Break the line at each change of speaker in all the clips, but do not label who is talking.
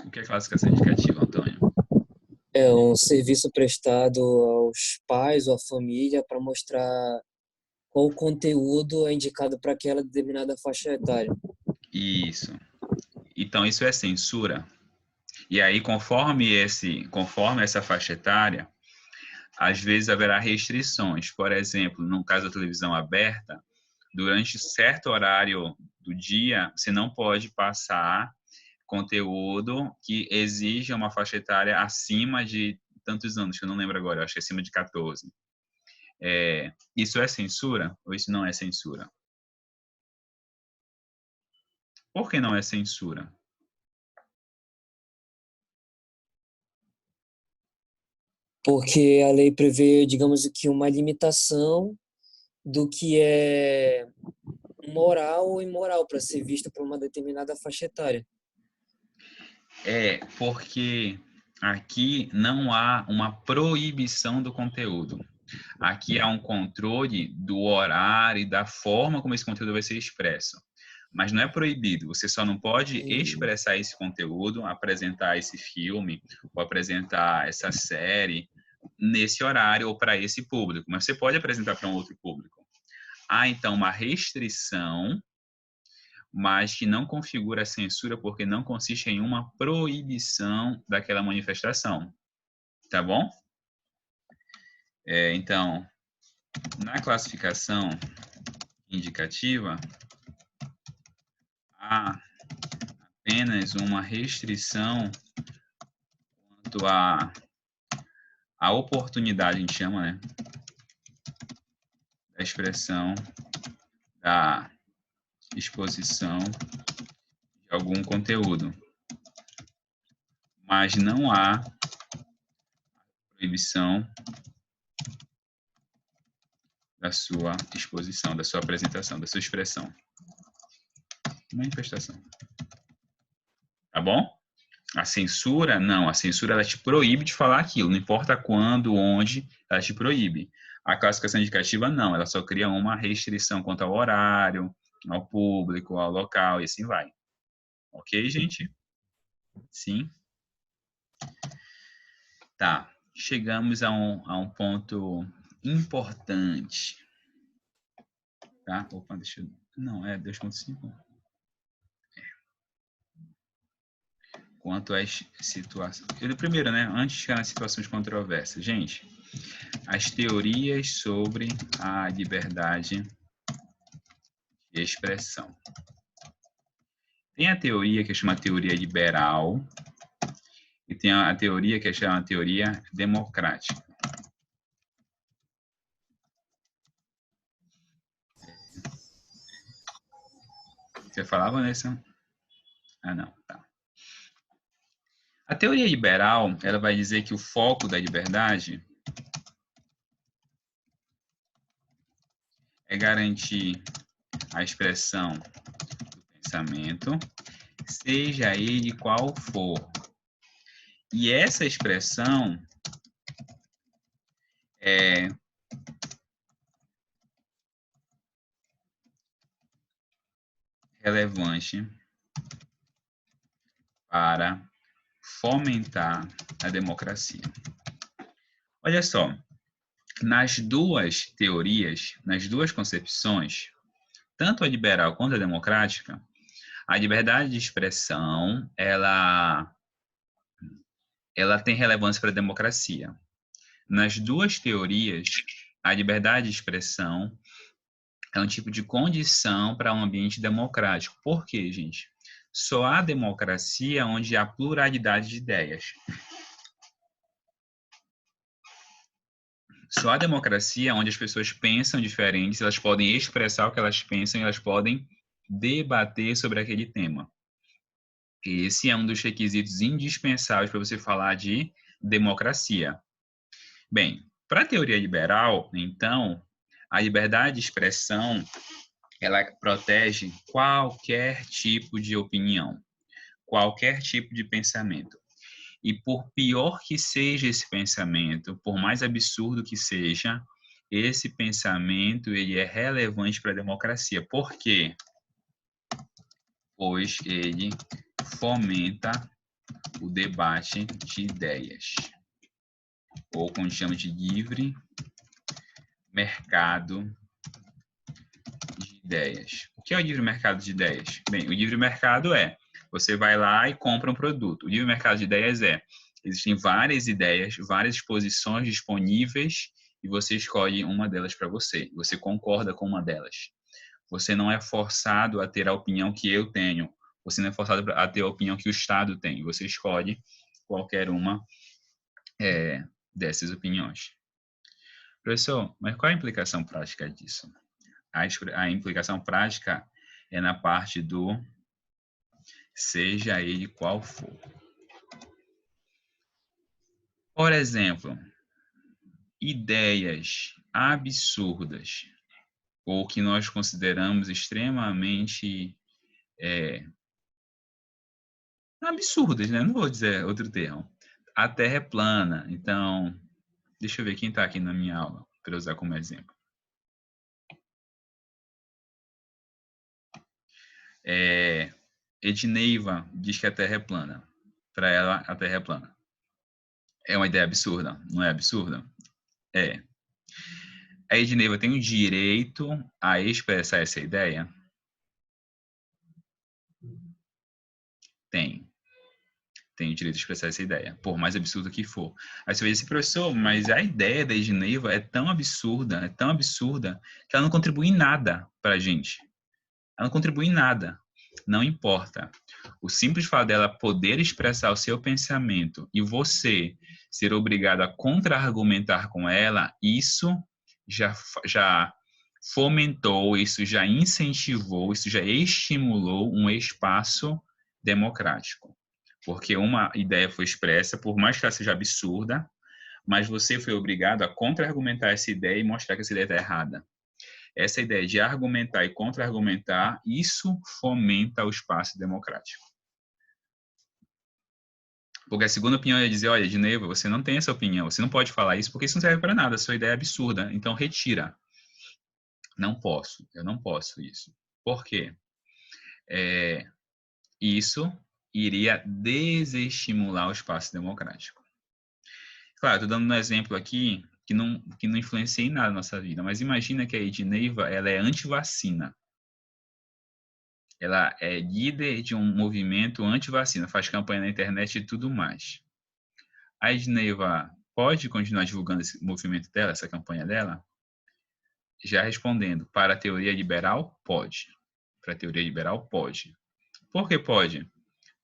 O que é classificação indicativa, Antônio?
É um serviço prestado aos pais ou à família para mostrar qual conteúdo é indicado para aquela determinada faixa etária.
Isso. Então, isso é censura. E aí, conforme essa faixa etária, às vezes haverá restrições. Por exemplo, no caso da televisão aberta, durante certo horário do dia, você não pode passar conteúdo que exija uma faixa etária acima de tantos anos, que eu não lembro agora, eu acho que é acima de 14. Isso é censura ou isso não é censura? Por que não é censura?
Porque a lei prevê, digamos que, uma limitação do que é moral ou imoral para ser visto por uma determinada faixa etária.
É porque aqui não há uma proibição do conteúdo. Aqui há um controle do horário e da forma como esse conteúdo vai ser expresso. Mas não é proibido, você só não pode expressar esse conteúdo, apresentar esse filme ou apresentar essa série nesse horário ou para esse público, mas você pode apresentar para um outro público. Há então uma restrição, mas que não configura a censura porque não consiste em uma proibição daquela manifestação, tá bom? Então, na classificação indicativa, há apenas uma restrição quanto à oportunidade, a gente chama, né, da expressão, da exposição de algum conteúdo, mas não há proibição da sua exposição, da sua apresentação, da sua expressão, manifestação. Tá bom? A censura, não. A censura, ela te proíbe de falar aquilo. Não importa quando, onde, ela te proíbe. A classificação indicativa, não. Ela só cria uma restrição quanto ao horário, ao público, ao local, e assim vai. Ok, gente? Sim? Tá. Chegamos a um ponto importante. Tá? Opa, deixa eu... Não, é 2.5. Quanto às situações... Primeiro, né? Antes de chegar nas situações controversas. Gente, as teorias sobre a liberdade de expressão. Tem a teoria que chama teoria liberal e tem a teoria que chama teoria democrática. Você falava nessa? Ah, não. Tá. A teoria liberal, ela vai dizer que o foco da liberdade é garantir a expressão do pensamento, seja ele qual for. E essa expressão é relevante para fomentar a democracia. Olha só, nas duas teorias, nas duas concepções, tanto a liberal quanto a democrática, a liberdade de expressão, ela tem relevância para a democracia. Nas duas teorias, a liberdade de expressão é um tipo de condição para um ambiente democrático. Por quê, gente? Só há democracia onde há pluralidade de ideias. Só há democracia onde as pessoas pensam diferentes, elas podem expressar o que elas pensam e elas podem debater sobre aquele tema. Esse é um dos requisitos indispensáveis para você falar de democracia. Bem, para a teoria liberal, então, a liberdade de expressão, ela protege qualquer tipo de opinião, qualquer tipo de pensamento. E por pior que seja esse pensamento, por mais absurdo que seja, esse pensamento ele é relevante para a democracia. Por quê? Pois ele fomenta o debate de ideias, ou como chama de livre mercado de ideias. O que é o livre mercado de ideias? Bem, o livre mercado é, você vai lá e compra um produto. O livre mercado de ideias é, existem várias ideias, várias exposições disponíveis e você escolhe uma delas para você. Você concorda com uma delas. Você não é forçado a ter a opinião que eu tenho. Você não é forçado a ter a opinião que o Estado tem. Você escolhe qualquer uma dessas opiniões. Professor, mas qual é a implicação prática disso? A implicação prática é na parte do seja ele qual for. Por exemplo, ideias absurdas ou que nós consideramos extremamente absurdas, né? Não vou dizer outro termo. A Terra é plana, então, deixa eu ver quem está aqui na minha aula para usar como exemplo. Edneiva diz que a Terra é plana. Para ela, a Terra é plana. É uma ideia absurda, não é absurda? É. A Edneiva tem o direito a expressar essa ideia? Tem. Tem o direito de expressar essa ideia, por mais absurdo que for. Aí você vai dizer assim, professor, mas a ideia da Edneiva é tão absurda, que ela não contribui em nada para a gente. Ela não contribui em nada. Não importa. O simples fato dela poder expressar o seu pensamento e você ser obrigado a contra-argumentar com ela, isso já fomentou, isso já incentivou, isso já estimulou um espaço democrático. Porque uma ideia foi expressa, por mais que ela seja absurda, mas você foi obrigado a contra-argumentar essa ideia e mostrar que essa ideia está errada. Essa ideia de argumentar e contra-argumentar, isso fomenta o espaço democrático. Porque a segunda opinião é dizer, olha, Edneiva, você não tem essa opinião, você não pode falar isso porque isso não serve para nada, a sua ideia é absurda, então retira. Não posso, eu não posso isso. Por quê? Isso iria desestimular o espaço democrático. Claro, estou dando um exemplo aqui que não influencia em nada na nossa vida, mas imagina que a Edneiva, ela é anti-vacina. Ela é líder de um movimento anti-vacina, faz campanha na internet e tudo mais. A Edneiva pode continuar divulgando esse movimento dela, essa campanha dela? Já respondendo, para a teoria liberal, pode. Para a teoria liberal, pode. Por que pode?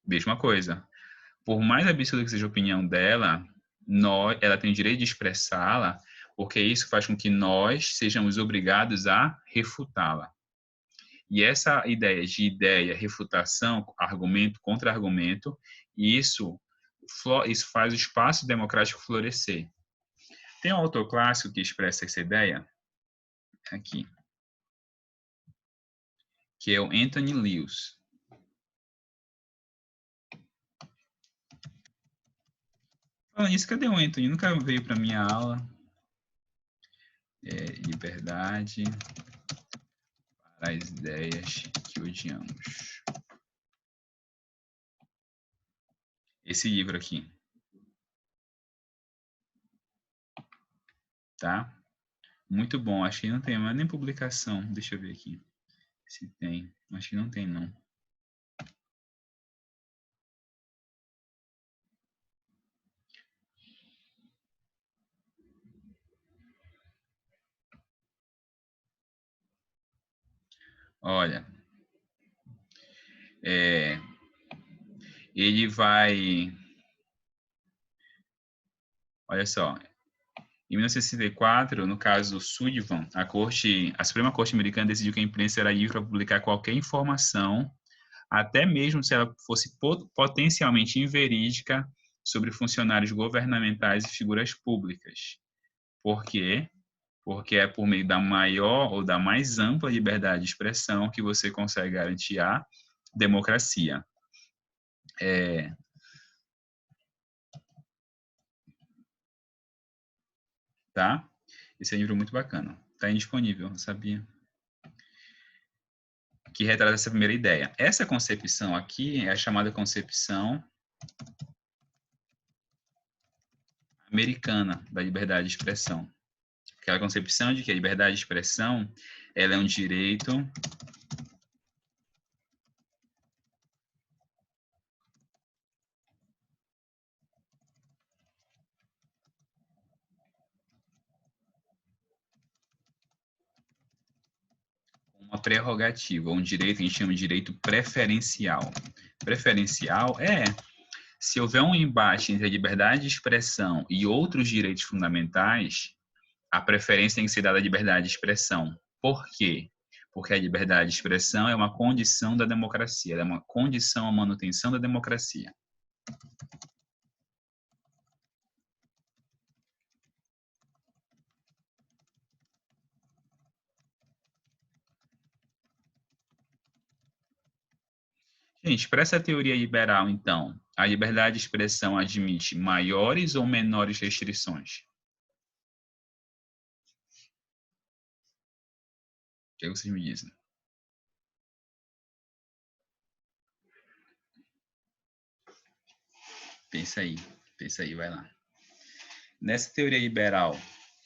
Mesma coisa. Por mais absurda que seja a opinião dela, ela tem o direito de expressá-la, porque isso faz com que nós sejamos obrigados a refutá-la. E essa ideia, refutação, argumento, contra-argumento, isso faz o espaço democrático florescer. Tem um autor clássico que expressa essa ideia aqui, que é o Anthony Lewis. Falando nisso, cadê o Anthony? Nunca veio para minha aula. Liberdade para as ideias que odiamos. Esse livro aqui. Tá? Muito bom. Acho que não tem mais nem publicação. Deixa eu ver aqui se tem. Acho que não tem, não. Olha, ele vai... Olha só, em 1964, no caso Sullivan, a Suprema Corte Americana decidiu que a imprensa era livre para publicar qualquer informação, até mesmo se ela fosse potencialmente inverídica, sobre funcionários governamentais e figuras públicas. Por quê? Porque é por meio da maior ou da mais ampla liberdade de expressão que você consegue garantir a democracia. Tá? Esse é um livro muito bacana. Está indisponível, sabia? Que retrata essa primeira ideia. Essa concepção aqui é a chamada concepção americana da liberdade de expressão. Aquela concepção de que a liberdade de expressão ela é um direito uma prerrogativa, um direito que a gente chama de direito preferencial. Preferencial é se houver um embate entre a liberdade de expressão e outros direitos fundamentais, a preferência tem que ser dada à liberdade de expressão. Por quê? Porque a liberdade de expressão é uma condição da democracia, é uma condição à manutenção da democracia. Gente, para essa teoria liberal, então, a liberdade de expressão admite maiores ou menores restrições? O que vocês me dizem? Pensa aí, vai lá. Nessa teoria liberal,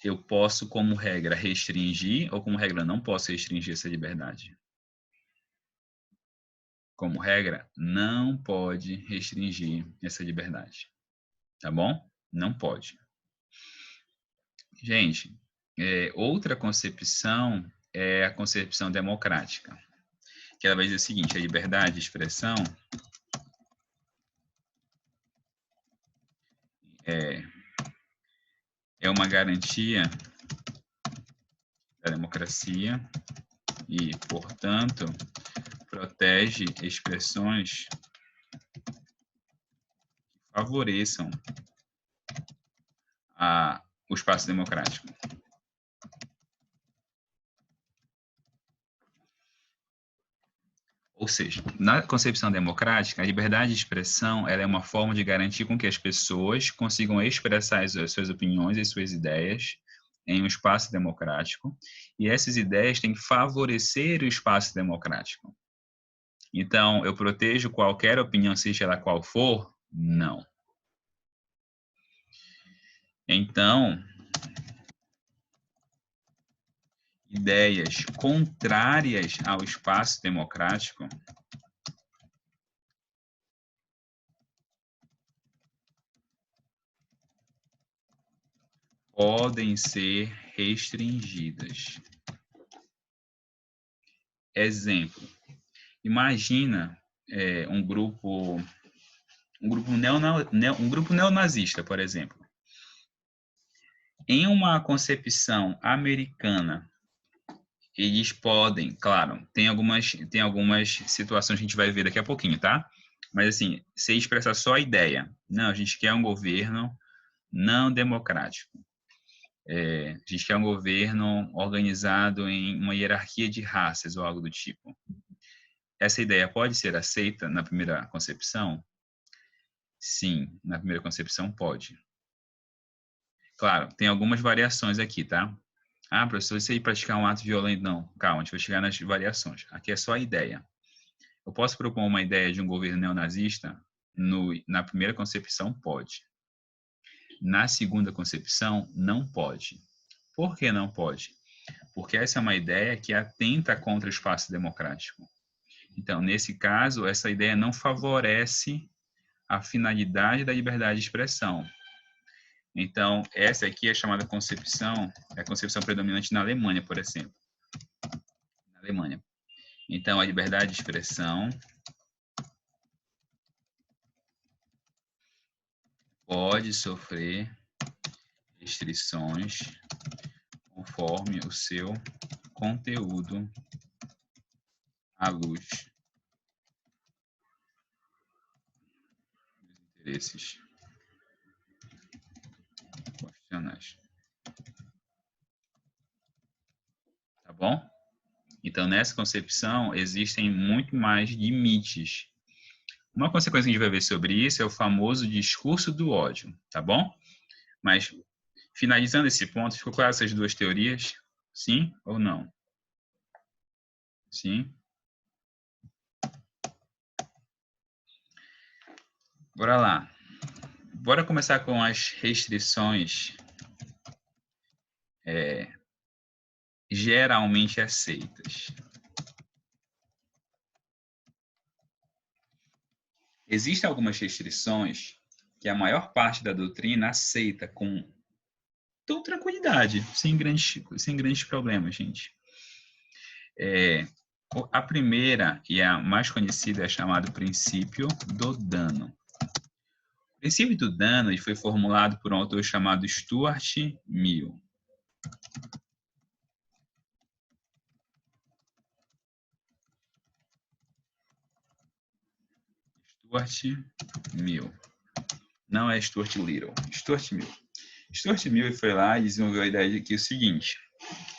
eu posso, como regra, restringir ou, como regra, não posso restringir essa liberdade? Como regra, não pode restringir essa liberdade. Tá bom? Não pode. Gente, outra concepção é a concepção democrática, que ela vai dizer o seguinte: a liberdade de expressão é uma garantia da democracia e, portanto, protege expressões que favoreçam o espaço democrático. Ou seja, na concepção democrática, a liberdade de expressão ela é uma forma de garantir com que as pessoas consigam expressar as suas opiniões e suas ideias em um espaço democrático, e essas ideias têm que favorecer o espaço democrático. Então, eu protejo qualquer opinião, seja ela qual for? Não. Então, ideias contrárias ao espaço democrático podem ser restringidas. Exemplo: imagina um grupo neonazista, por exemplo. Em uma concepção americana, eles podem, claro, tem algumas situações que a gente vai ver daqui a pouquinho, tá? Mas assim, se expressar só a ideia, não, a gente quer um governo não democrático. A gente quer um governo organizado em uma hierarquia de raças ou algo do tipo. Essa ideia pode ser aceita na primeira concepção? Sim, na primeira concepção pode. Claro, tem algumas variações aqui, tá? Ah, professor, se aí praticar um ato violento, não. Calma, a gente vai chegar nas variações. Aqui é só a ideia. Eu posso propor uma ideia de um governo neonazista? Na primeira concepção, pode. Na segunda concepção, não pode. Por que não pode? Porque essa é uma ideia que atenta contra o espaço democrático. Então, nesse caso, essa ideia não favorece a finalidade da liberdade de expressão. Então, essa aqui é chamada concepção, é a concepção predominante na Alemanha, por exemplo. Na Alemanha. Então, a liberdade de expressão pode sofrer restrições conforme o seu conteúdo à luz dos interesses constitucionais. Tá bom? Então, nessa concepção, existem muito mais limites. Uma consequência que a gente vai ver sobre isso é o famoso discurso do ódio, tá bom? Mas, finalizando esse ponto, ficou claro essas duas teorias? Sim ou não? Sim? Bora lá. Bora começar com as restrições geralmente aceitas. Existem algumas restrições que a maior parte da doutrina aceita com toda tranquilidade, sem grandes problemas, gente. A primeira e a mais conhecida é chamada princípio do dano. O princípio do dano foi formulado por um autor chamado Stuart Mill. Stuart Mill. Não é Stuart Little, Stuart Mill. Stuart Mill foi lá e desenvolveu a ideia de que é o seguinte: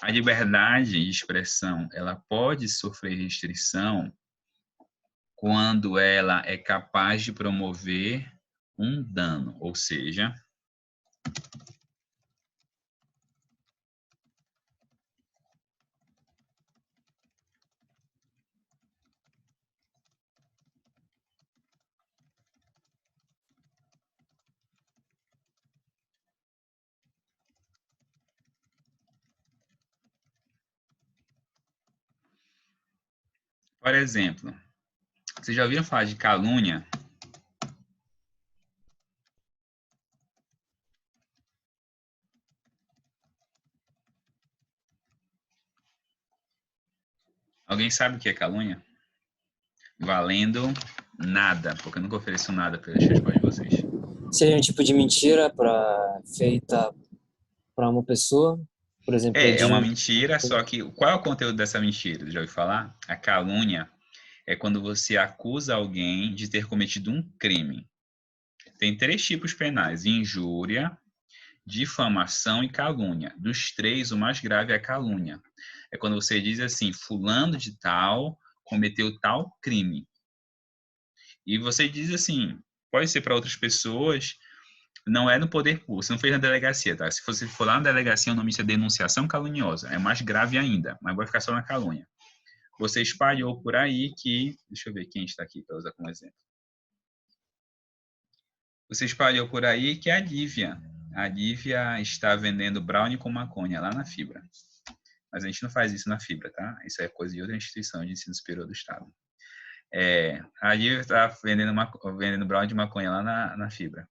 a liberdade de expressão ela pode sofrer restrição quando ela é capaz de promover um dano, ou seja, por exemplo, vocês já ouviram falar de calúnia? Alguém sabe o que é calúnia? Valendo nada, porque eu nunca ofereço nada pelas respostas de vocês.
Seria um tipo de mentira feita para uma pessoa, por exemplo,
É uma mentira, só que qual é o conteúdo dessa mentira? Já ouviu falar? A calúnia é quando você acusa alguém de ter cometido um crime. Tem 3 tipos penais: injúria, difamação e calúnia. Dos 3, o mais grave é a calúnia. É quando você diz assim, fulano de tal cometeu tal crime. E você diz assim, pode ser para outras pessoas, não é no poder público, você não fez na delegacia, tá? Se você for lá na delegacia, o nome disso é denunciação caluniosa, é mais grave ainda, mas vai ficar só na calúnia. Você espalhou por aí que, deixa eu ver quem está aqui para usar como exemplo. Você espalhou por aí que a Lívia está vendendo brownie com maconha lá na Fibra. Mas a gente não faz isso na Fibra, tá? Isso é coisa de outra instituição de ensino superior do Estado. A Lívia está vendendo brownie de maconha lá na Fibra.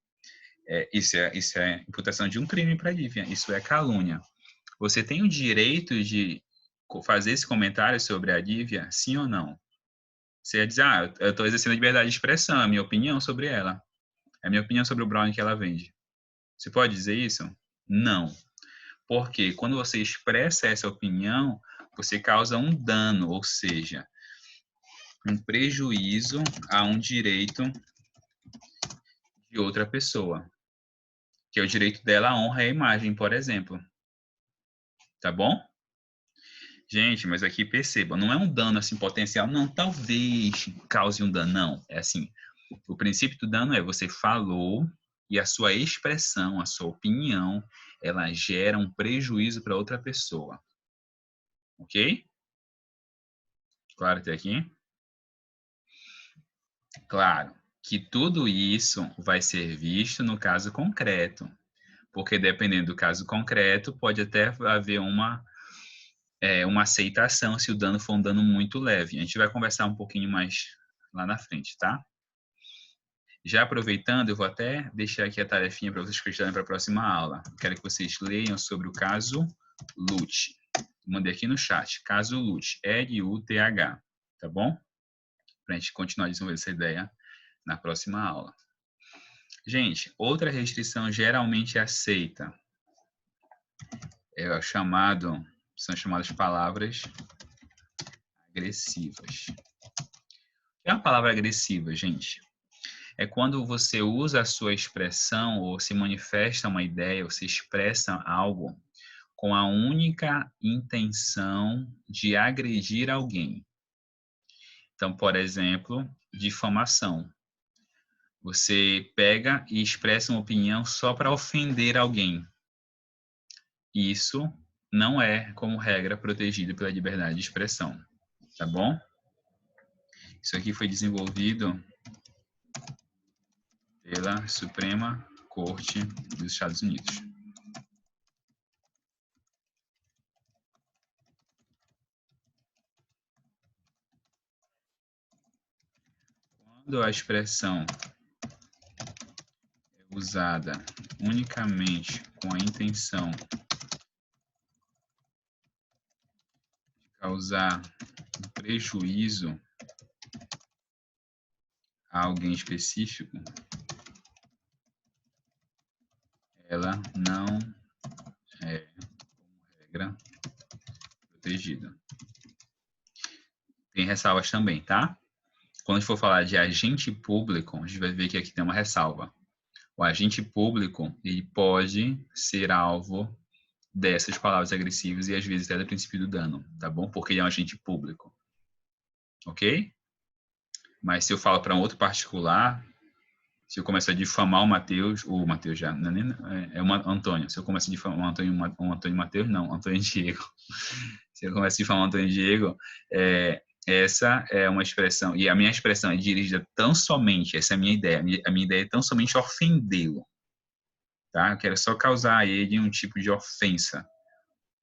Isso é imputação de um crime para a Lívia. Isso é calúnia. Você tem o direito de fazer esse comentário sobre a Lívia, sim ou não? Você ia dizer, eu estou exercendo a liberdade de expressão, é a minha opinião sobre ela. É a minha opinião sobre o brownie que ela vende. Você pode dizer isso? Não. Porque quando você expressa essa opinião, você causa um dano, ou seja, um prejuízo a um direito de outra pessoa, que é o direito dela à honra e à imagem, por exemplo. Tá bom? Gente, mas aqui perceba, não é um dano assim potencial, não, talvez cause um dano, não. É assim, o princípio do dano é você falou e a sua expressão, a sua opinião, ela gera um prejuízo para outra pessoa. Ok? Claro até aqui? Claro que tudo isso vai ser visto no caso concreto, porque dependendo do caso concreto, pode até haver uma aceitação se o dano for um dano muito leve. A gente vai conversar um pouquinho mais lá na frente, tá? Já aproveitando, eu vou até deixar aqui a tarefinha para vocês prestarem para a próxima aula. Quero que vocês leiam sobre o caso Luth. Mandei aqui no chat, caso Luth, Luth, tá bom? Para a gente continuar desenvolvendo essa ideia na próxima aula. Gente, outra restrição geralmente aceita são chamadas palavras agressivas. O que é uma palavra agressiva, gente? É quando você usa a sua expressão ou se manifesta uma ideia, ou se expressa algo com a única intenção de agredir alguém. Então, por exemplo, difamação. Você pega e expressa uma opinião só para ofender alguém. Isso não é, como regra, protegido pela liberdade de expressão. Tá bom? Isso aqui foi desenvolvido pela Suprema Corte dos Estados Unidos. Quando a expressão é usada unicamente com a intenção de causar um prejuízo a alguém específico, ela não é, como regra, protegida. Tem ressalvas também, tá? Quando a gente for falar de agente público, a gente vai ver que aqui tem uma ressalva. O agente público, ele pode ser alvo dessas palavras agressivas e às vezes até do princípio do dano, tá bom? Porque ele é um agente público, ok? Mas se eu falo para um outro particular, se eu começar a difamar o Mateus já, não é, é o Antônio. Se eu começar a difamar o Antônio Mateus, não, Antônio Diego. Se eu começar a difamar o Antônio Diego, essa é uma expressão, e a minha expressão é dirigida tão somente, essa é a minha ideia, a minha ideia é tão somente ofendê-lo, tá? Eu quero só causar a ele um tipo de ofensa.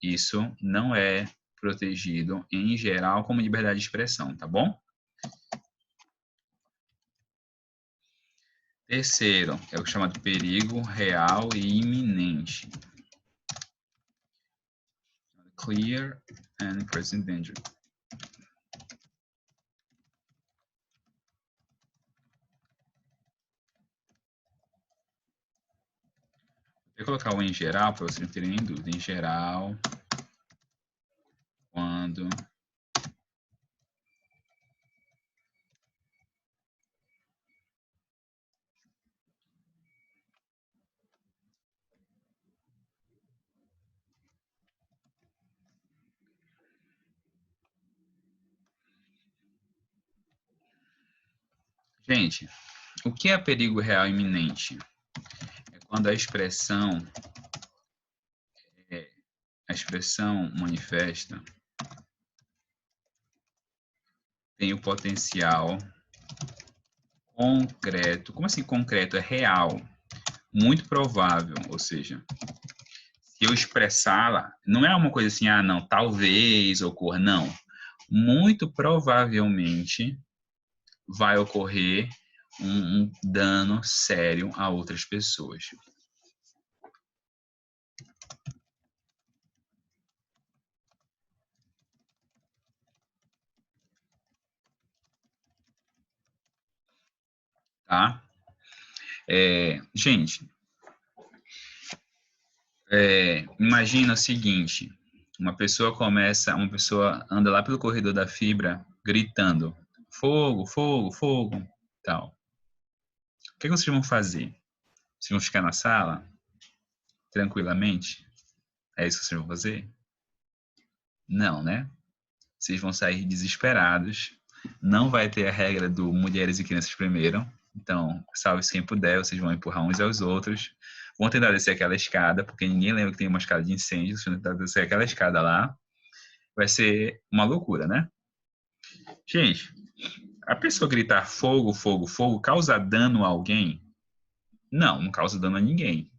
Isso não é protegido, em geral, como liberdade de expressão, tá bom? Terceiro, é o chamado perigo real e iminente. Clear and present danger. Vou colocar o em geral para vocês não terem nem dúvida. Em geral, quando Gente, o que é perigo real iminente? É quando a expressão manifesta tem o potencial concreto. Como assim concreto? É real. Muito provável, ou seja, se eu expressá-la, não é uma coisa assim, ah, não, talvez ocorra, não. Muito provavelmente vai ocorrer um dano sério a outras pessoas. Tá? Gente, imagina o seguinte, uma pessoa anda lá pelo corredor da fibra gritando, fogo, fogo, fogo, tal. O que vocês vão fazer? Vocês vão ficar na sala, tranquilamente? É isso que vocês vão fazer? Não, né? Vocês vão sair desesperados. Não vai ter a regra do mulheres e crianças primeiro. Então, salve-se quem puder, vocês vão empurrar uns aos outros. Vão tentar descer aquela escada, porque ninguém lembra que tem uma escada de incêndio. Vocês vão tentar descer aquela escada lá. Vai ser uma loucura, né? Gente, a pessoa gritar fogo, fogo, fogo causa dano a alguém? Não, não causa dano a ninguém.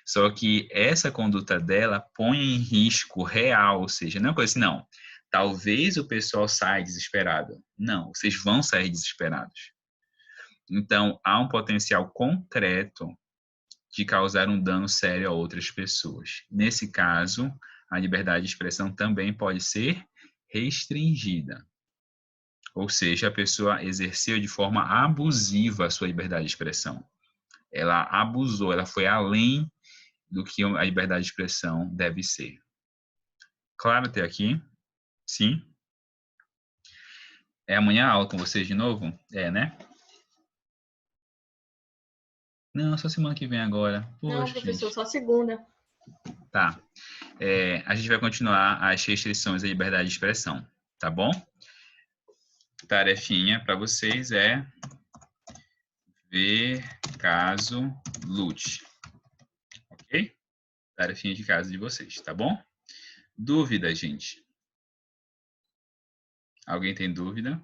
Só que essa conduta dela põe em risco real, ou seja, não é uma coisa assim, não. Talvez o pessoal saia desesperado. Não, vocês vão sair desesperados. Então, há um potencial concreto de causar um dano sério a outras pessoas. Nesse caso, a liberdade de expressão também pode ser restringida. Ou seja, a pessoa exerceu de forma abusiva a sua liberdade de expressão. Ela abusou, ela foi além do que a liberdade de expressão deve ser. Claro até aqui? Sim? É amanhã a aula com vocês de novo? É, né? Não, só semana que vem agora.
Não,
Poxa,
professor,
gente.
só segunda.
Tá. A gente vai continuar as restrições à liberdade de expressão, tá bom? Tarefinha para vocês é ver caso lute. Ok? Tarefinha de casa de vocês, tá bom? Dúvida, gente? Alguém tem dúvida?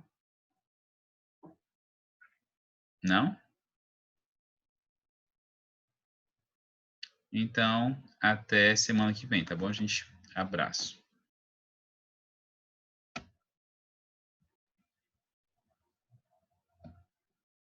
Não? Então, até semana que vem, tá bom, gente? Abraço.